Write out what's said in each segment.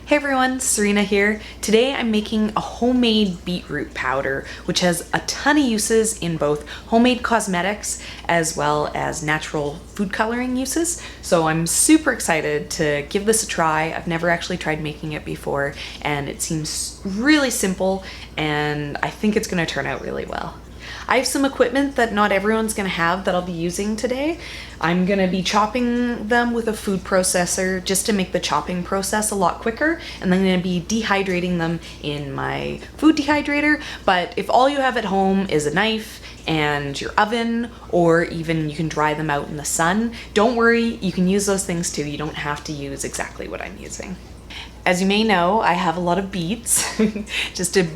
Hey everyone, Serena here. Today I'm making a homemade beetroot powder, which has a ton of uses in both homemade cosmetics as well as natural food coloring uses. So I'm super excited to give this a try. I've never actually tried making it before, and it seems really simple, and I think it's going to turn out really well. I have some equipment that not everyone's going to have that I'll be using today. I'm going to be chopping them with a food processor just to make the chopping process a lot quicker, and then I'm going to be dehydrating them in my food dehydrator. But if all you have at home is a knife and your oven, or even you can dry them out in the sun, don't worry, you can use those things too. You don't have to use exactly what I'm using. As you may know, I have a lot of beets, just a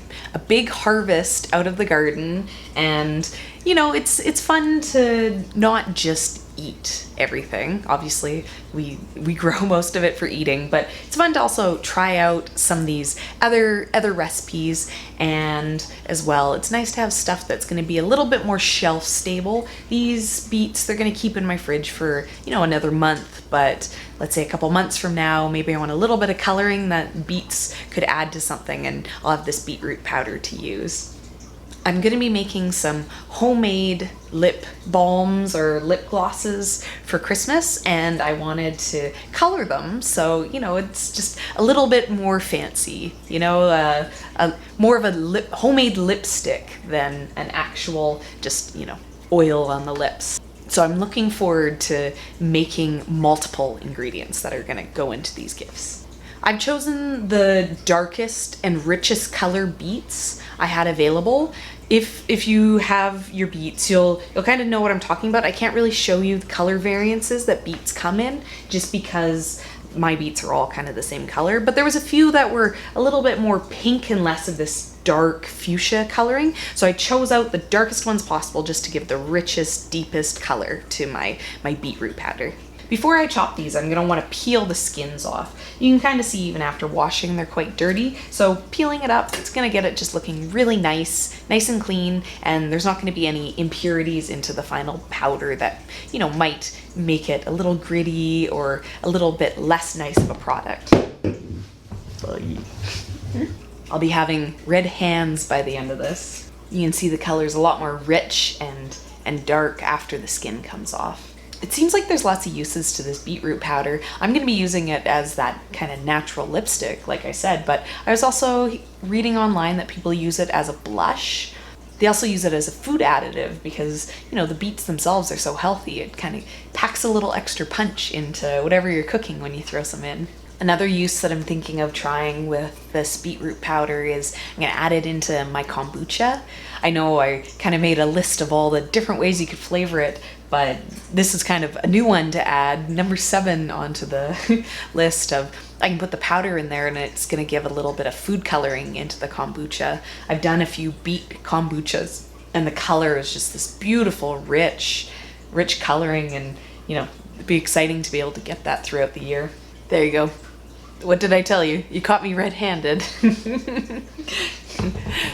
big harvest out of the garden, and you know, it's fun to not just eat everything. Obviously, we grow most of it for eating, but it's fun to also try out some of these other recipes, and as well, it's nice to have stuff that's going to be a little bit more shelf stable. These beets, they're going to keep in my fridge for, you know, another month, but let's say a couple months from now, maybe I want a little bit of coloring that beets could add to something, and I'll have this beetroot powder to use. I'm going to be making some homemade lip balms or lip glosses for Christmas, and I wanted to color them, so you know, it's just a little bit more fancy, you know, more of a homemade lipstick than an actual just, you know, oil on the lips. So I'm looking forward to making multiple ingredients that are going to go into these gifts. I've chosen the darkest and richest color beets I had available. If you have your beets, you'll kind of know what I'm talking about. I can't really show you the color variances that beets come in, just because my beets are all kind of the same color, but there was a few that were a little bit more pink and less of this dark fuchsia coloring. So I chose out the darkest ones possible just to give the richest, deepest color to my beetroot powder. Before I chop these, I'm gonna wanna peel the skins off. You can kind of see even after washing, they're quite dirty. So peeling it up, it's gonna get it just looking really nice and clean, and there's not gonna be any impurities into the final powder that, you know, might make it a little gritty or a little bit less nice of a product. I'll be having red hands by the end of this. You can see the color's a lot more rich and dark after the skin comes off. It seems like there's lots of uses to this beetroot powder. I'm going to be using it as that kind of natural lipstick, like I said, but I was also reading online that people use it as a blush. They also use it as a food additive because, you know, the beets themselves are so healthy. It kind of packs a little extra punch into whatever you're cooking when you throw some in. Another use that I'm thinking of trying with this beetroot powder is I'm going to add it into my kombucha. I know I kind of made a list of all the different ways you could flavor it, but this is kind of a new one to add, number 7 onto the list of, I can put the powder in there and it's going to give a little bit of food coloring into the kombucha. I've done a few beet kombuchas and the color is just this beautiful, rich coloring, and you know, it'd be exciting to be able to get that throughout the year. There you go. What did I tell you? You caught me red-handed.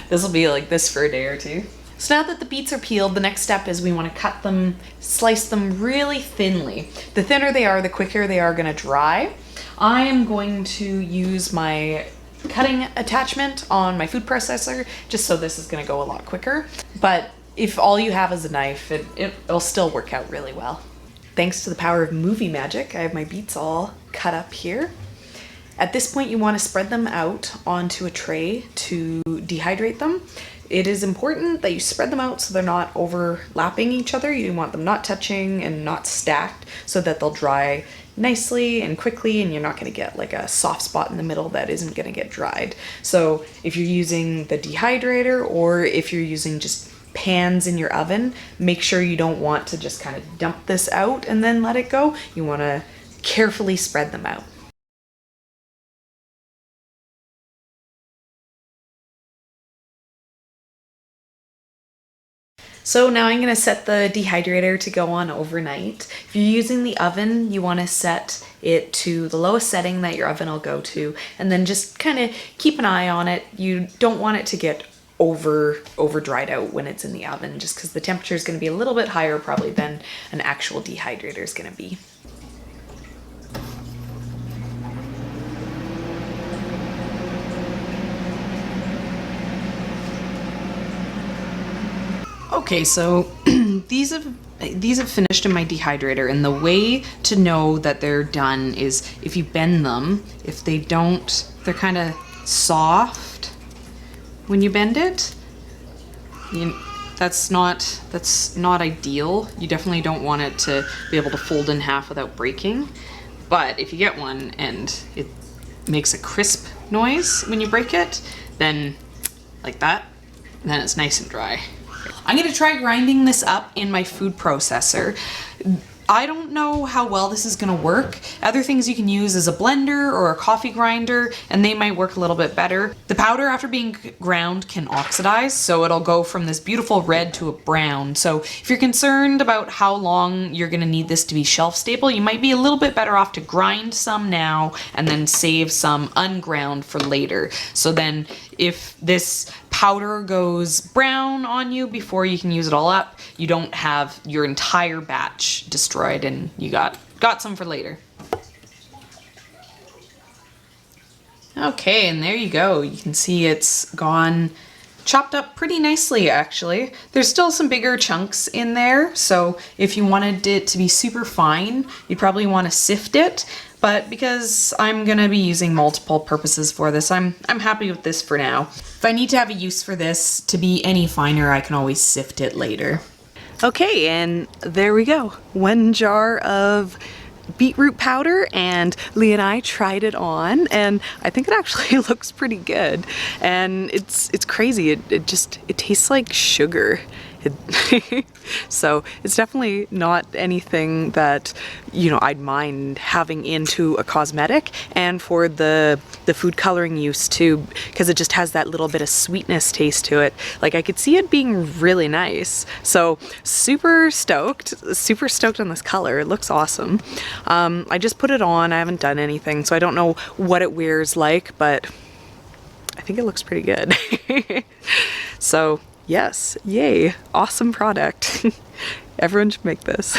This will be like this for a day or two. So now that the beets are peeled, the next step is we want to cut them, slice them really thinly. The thinner they are, the quicker they are going to dry. I am going to use my cutting attachment on my food processor, just so this is going to go a lot quicker. But if all you have is a knife, it'll still work out really well. Thanks to the power of movie magic, I have my beets all cut up here. At this point, you want to spread them out onto a tray to dehydrate them. It is important that you spread them out so they're not overlapping each other. You want them not touching and not stacked so that they'll dry nicely and quickly, and you're not going to get like a soft spot in the middle that isn't going to get dried. So if you're using the dehydrator, or if you're using just pans in your oven, make sure you don't want to just kind of dump this out and then let it go. You want to carefully spread them out. So now I'm going to set the dehydrator to go on overnight. If you're using the oven, you want to set it to the lowest setting that your oven will go to, and then just kind of keep an eye on it. You don't want it to get over dried out when it's in the oven, just because the temperature is going to be a little bit higher probably than an actual dehydrator is going to be. Okay, so these have finished in my dehydrator, and the way to know that they're done is if you bend them. If they don't, they're kind of soft when you bend it. That's not ideal. You definitely don't want it to be able to fold in half without breaking. But if you get one and it makes a crisp noise when you break it, then like that, then it's nice and dry. I'm gonna try grinding this up in my food processor. I don't know how well this is gonna work. Other things you can use is a blender or a coffee grinder, and they might work a little bit better. The powder, after being ground, can oxidize, so it'll go from this beautiful red to a brown. So if you're concerned about how long you're gonna need this to be shelf stable, you might be a little bit better off to grind some now and then save some unground for later. So then if this powder goes brown on you before you can use it all up, you don't have your entire batch destroyed and you got some for later. Okay, and there you go. You can see it's gone chopped up pretty nicely, actually. There's still some bigger chunks in there, so if you wanted it to be super fine, you'd probably want to sift it. But because I'm gonna be using multiple purposes for this, I'm happy with this for now. If I need to have a use for this to be any finer, I can always sift it later. Okay, and there we go. 1 jar of beetroot powder, and Lee and I tried it on, and I think it actually looks pretty good. And it's crazy. It tastes like sugar. So it's definitely not anything that, you know, I'd mind having into a cosmetic, and for the food coloring use too, because it just has that little bit of sweetness taste to it. Like, I could see it being really nice. So super stoked on this color. It looks awesome. I just put it on. I haven't done anything, so I don't know what it wears like, but I think it looks pretty good. So yes, yay, awesome product. Everyone should make this.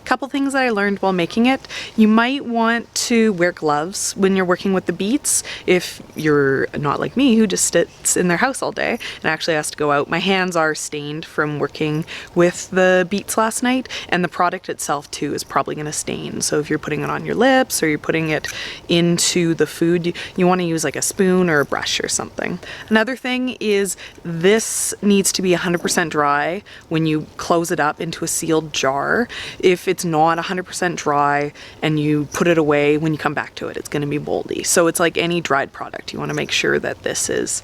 Couple things that I learned while making it. You might want to wear gloves when you're working with the beets if you're not like me who just sits in their house all day and actually has to go out. My hands are stained from working with the beets last night, and the product itself too is probably going to stain. So if you're putting it on your lips or you're putting it into the food, you want to use like a spoon or a brush or something. Another thing is this needs to be 100% dry when you close it up into a sealed jar. If it's not 100% dry and you put it away, when you come back to it, it's going to be moldy. So it's like any dried product. You want to make sure that this is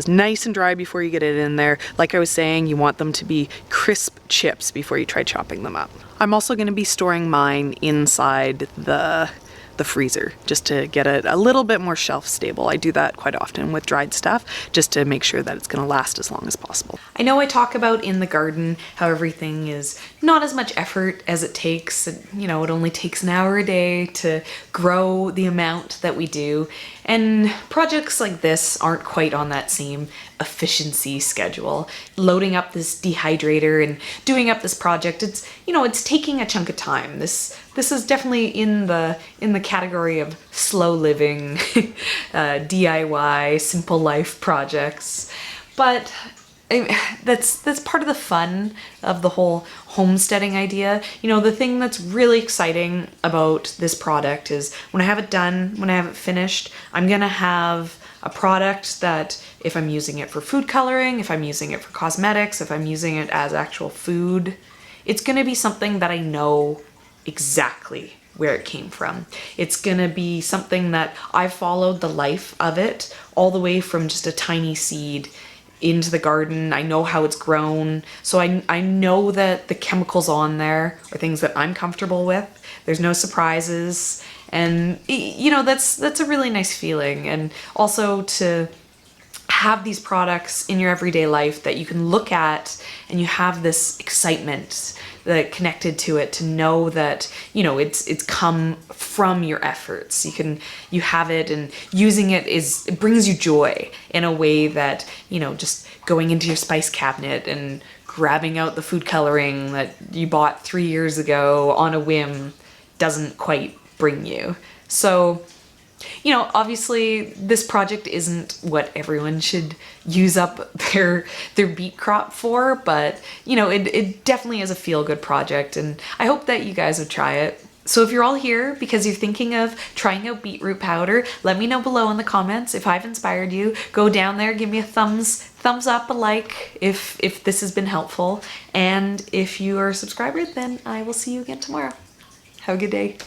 nice and dry before you get it in there. Like I was saying, you want them to be crisp chips before you try chopping them up. I'm also going to be storing mine inside the freezer just to get it a little bit more shelf stable. I do that quite often with dried stuff just to make sure that it's going to last as long as possible. I know I talk about in the garden how everything is not as much effort as it takes. You know, it only takes an hour a day to grow the amount that we do. And projects like this aren't quite on that same efficiency schedule. Loading up this dehydrator and doing up this project, it's taking a chunk of time. This is definitely in the category of slow living, DIY, simple life projects. But that's part of the fun of the whole homesteading idea. You know, the thing that's really exciting about this product is when I have it done, when I have it finished, I'm gonna have a product that if I'm using it for food coloring, if I'm using it for cosmetics, if I'm using it as actual food, it's gonna be something that I know exactly where it came from. It's gonna be something that I've followed the life of it all the way from just a tiny seed into the garden. I know how it's grown, so I know that the chemicals on there are things that I'm comfortable with. There's no surprises, and you know, that's a really nice feeling. And also to have these products in your everyday life that you can look at and you have this excitement that connected to it, to know that, you know, it's come from your efforts. You have it, and using it brings you joy in a way that, you know, just going into your spice cabinet and grabbing out the food coloring that you bought 3 years ago on a whim doesn't quite bring you. So You know, obviously this project isn't what everyone should use up their beet crop for, but you know, it definitely is a feel-good project, and I hope that you guys would try it. So if you're all here because you're thinking of trying out beetroot powder, let me know below in the comments if I've inspired you. Go down there, give me a thumbs up, a like if this has been helpful. And if you are a subscriber, then I will see you again tomorrow. Have a good day.